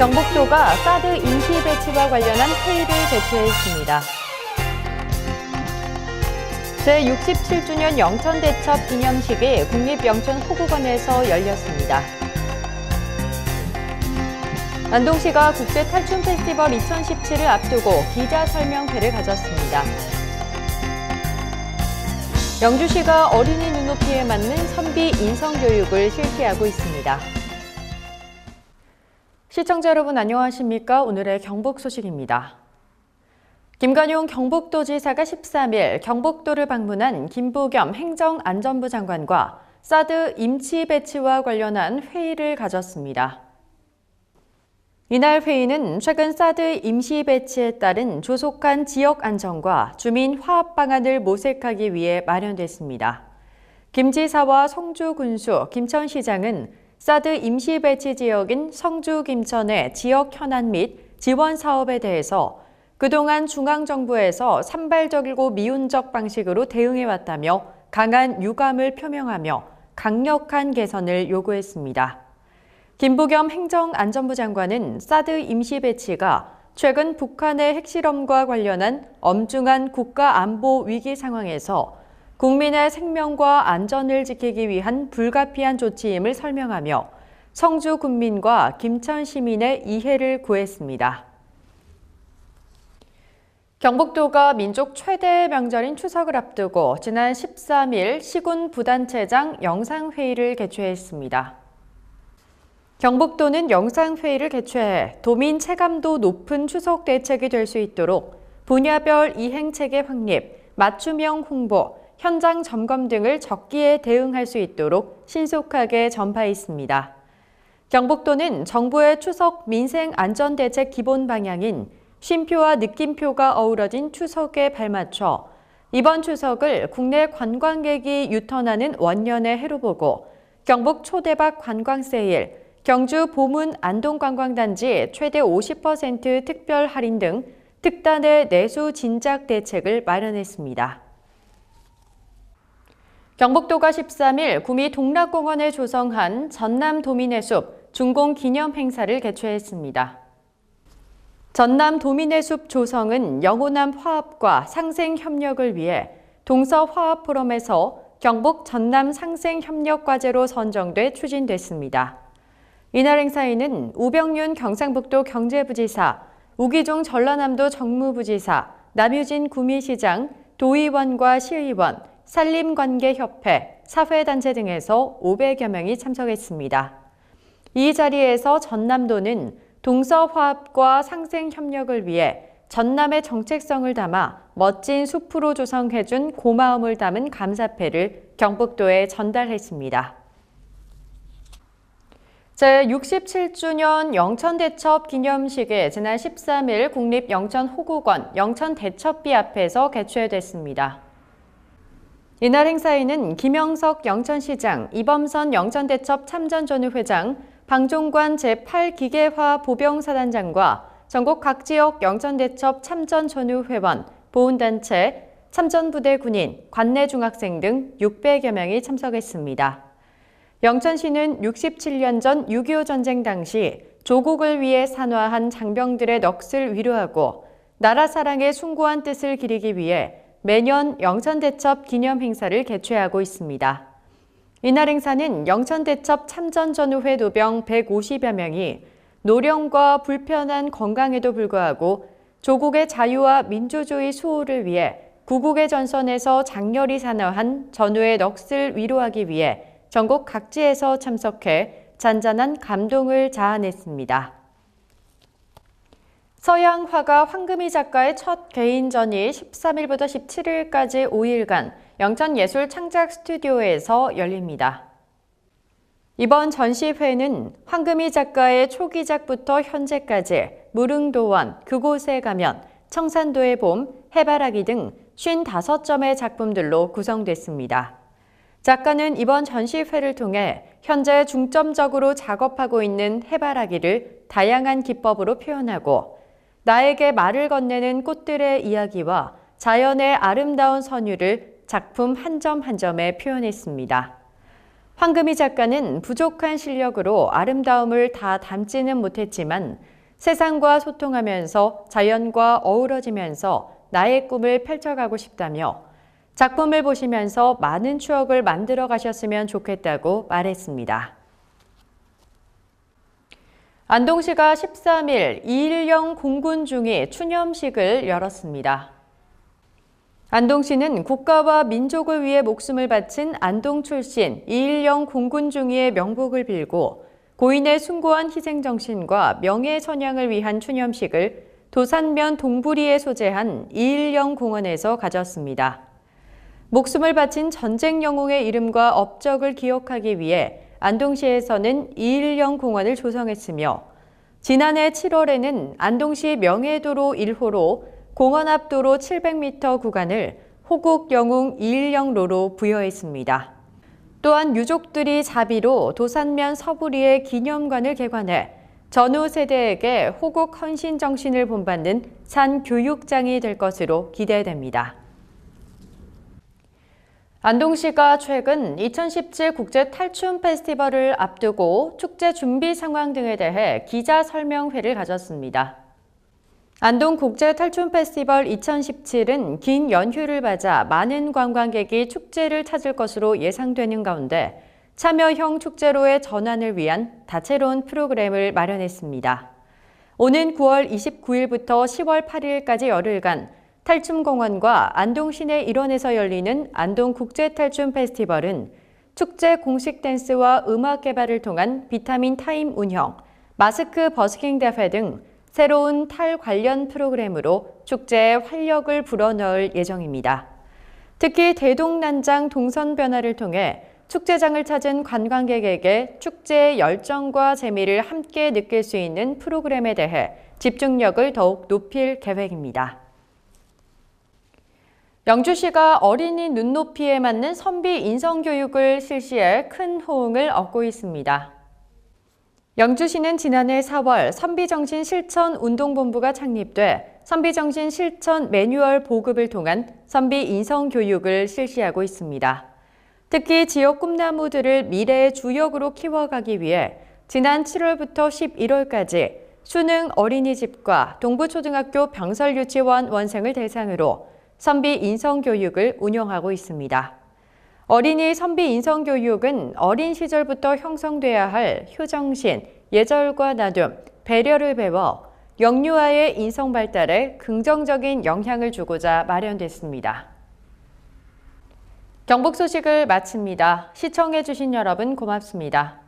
경북도가 사드 임시 배치와 관련한 회의를 개최했습니다. 제67주년 영천대첩 기념식이 국립영천호국원에서 열렸습니다. 안동시가 국제탈춤페스티벌 2017을 앞두고 기자설명회를 가졌습니다. 영주시가 어린이 눈높이에 맞는 선비 인성교육을 실시하고 있습니다. 시청자 여러분 안녕하십니까? 오늘의 경북 소식입니다. 김관용 경북도지사가 13일 경북도를 방문한 김부겸 행정안전부 장관과 사드 임시 배치와 관련한 회의를 가졌습니다. 이날 회의는 최근 사드 임시 배치에 따른 조속한 지역 안정과 주민 화합 방안을 모색하기 위해 마련됐습니다. 김 지사와 성주 군수, 김천시장은 사드 임시 배치 지역인 성주 김천의 지역 현안 및 지원 사업에 대해서 그동안 중앙정부에서 산발적이고 미온적 방식으로 대응해왔다며 강한 유감을 표명하며 강력한 개선을 요구했습니다. 김부겸 행정안전부 장관은 사드 임시 배치가 최근 북한의 핵실험과 관련한 엄중한 국가안보 위기 상황에서 국민의 생명과 안전을 지키기 위한 불가피한 조치임을 설명하며 성주 군민과 김천 시민의 이해를 구했습니다. 경북도가 민족 최대 명절인 추석을 앞두고 지난 13일 시군 부단체장 영상회의를 개최했습니다. 경북도는 영상회의를 개최해 도민 체감도 높은 추석 대책이 될 수 있도록 분야별 이행체계 확립, 맞춤형 홍보, 현장 점검 등을 적기에 대응할 수 있도록 신속하게 전파했습니다. 경북도는 정부의 추석 민생 안전대책 기본 방향인 쉼표와 느낌표가 어우러진 추석에 발맞춰 이번 추석을 국내 관광객이 유턴하는 원년의 해로 보고 경북 초대박 관광세일, 경주 보문 안동관광단지 최대 50% 특별 할인 등 특단의 내수 진작 대책을 마련했습니다. 경북도가 13일 구미 동락공원에 조성한 전남도민의 숲 준공 기념 행사를 개최했습니다. 전남도민의 숲 조성은 영호남 화합과 상생 협력을 위해 동서화합 포럼에서 경북 전남 상생 협력 과제로 선정돼 추진됐습니다. 이날 행사에는 우병윤 경상북도 경제부지사, 우기종 전라남도 정무부지사, 남유진 구미시장, 도의원과 시의원, 산림관계협회, 사회단체 등에서 500여 명이 참석했습니다. 이 자리에서 전남도는 동서화합과 상생협력을 위해 전남의 정책성을 담아 멋진 숲으로 조성해준 고마움을 담은 감사패를 경북도에 전달했습니다. 제67주년 영천대첩 기념식이 지난 13일 국립영천호국원 영천대첩비 앞에서 개최됐습니다. 이날 행사에는 김영석 영천시장, 이범선 영천대첩 참전전우회장, 방종관 제8기계화 보병사단장과 전국 각 지역 영천대첩 참전전우회원, 보훈단체, 참전부대 군인, 관내 중학생 등 600여 명이 참석했습니다. 영천시는 67년 전 6.25 전쟁 당시 조국을 위해 산화한 장병들의 넋을 위로하고 나라 사랑에 숭고한 뜻을 기리기 위해 매년 영천대첩 기념 행사를 개최하고 있습니다. 이날 행사는 영천대첩 참전전우회 노병 150여 명이 노령과 불편한 건강에도 불구하고 조국의 자유와 민주주의 수호를 위해 구국의 전선에서 장렬히 산화한 전우의 넋을 위로하기 위해 전국 각지에서 참석해 잔잔한 감동을 자아냈습니다. 서양 화가 황금희 작가의 첫 개인전이 13일부터 17일까지 5일간 영천예술 창작 스튜디오에서 열립니다. 이번 전시회는 황금희 작가의 초기작부터 현재까지 무릉도원, 그곳에 가면, 청산도의 봄, 해바라기 등 55점의 작품들로 구성됐습니다. 작가는 이번 전시회를 통해 현재 중점적으로 작업하고 있는 해바라기를 다양한 기법으로 표현하고 나에게 말을 건네는 꽃들의 이야기와 자연의 아름다운 선율을 작품 한 점 한 점에 표현했습니다. 황금희 작가는 부족한 실력으로 아름다움을 다 담지는 못했지만 세상과 소통하면서 자연과 어우러지면서 나의 꿈을 펼쳐가고 싶다며 작품을 보시면서 많은 추억을 만들어 가셨으면 좋겠다고 말했습니다. 안동시가 13일 2.1령 공군중위 추념식을 열었습니다. 안동시는 국가와 민족을 위해 목숨을 바친 안동 출신 2.1령 공군중위의 명복을 빌고 고인의 숭고한 희생정신과 명예선양을 위한 추념식을 도산면 동부리에 소재한 2.1령 공원에서 가졌습니다. 목숨을 바친 전쟁 영웅의 이름과 업적을 기억하기 위해 안동시에서는 2.1령 공원을 조성했으며 지난해 7월에는 안동시 명예도로 1호로 공원 앞 도로 700m 구간을 호국 영웅 2.1령로로 부여했습니다. 또한 유족들이 자비로 도산면 서부리의 기념관을 개관해 전후 세대에게 호국 헌신 정신을 본받는 산 교육장이 될 것으로 기대됩니다. 안동시가 최근 2017 국제 탈춤 페스티벌을 앞두고 축제 준비 상황 등에 대해 기자 설명회를 가졌습니다. 안동 국제 탈춤 페스티벌 2017은 긴 연휴를 맞아 많은 관광객이 축제를 찾을 것으로 예상되는 가운데 참여형 축제로의 전환을 위한 다채로운 프로그램을 마련했습니다. 오는 9월 29일부터 10월 8일까지 열흘간 탈춤공원과 안동 시내 일원에서 열리는 안동 국제탈춤 페스티벌은 축제 공식 댄스와 음악 개발을 통한 비타민 타임 운영, 마스크 버스킹 대회 등 새로운 탈 관련 프로그램으로 축제에 활력을 불어넣을 예정입니다. 특히 대동난장 동선 변화를 통해 축제장을 찾은 관광객에게 축제의 열정과 재미를 함께 느낄 수 있는 프로그램에 대해 집중력을 더욱 높일 계획입니다. 영주시가 어린이 눈높이에 맞는 선비 인성 교육을 실시해 큰 호응을 얻고 있습니다. 영주시는 지난해 4월 선비정신 실천 운동본부가 창립돼 선비정신 실천 매뉴얼 보급을 통한 선비 인성 교육을 실시하고 있습니다. 특히 지역 꿈나무들을 미래의 주역으로 키워가기 위해 지난 7월부터 11월까지 수능 어린이집과 동부초등학교 병설유치원 원생을 대상으로 선비 인성교육을 운영하고 있습니다. 어린이 선비 인성교육은 어린 시절부터 형성돼야 할 효정신, 예절과 나눔, 배려를 배워 영유아의 인성 발달에 긍정적인 영향을 주고자 마련됐습니다. 경북 소식을 마칩니다. 시청해주신 여러분 고맙습니다.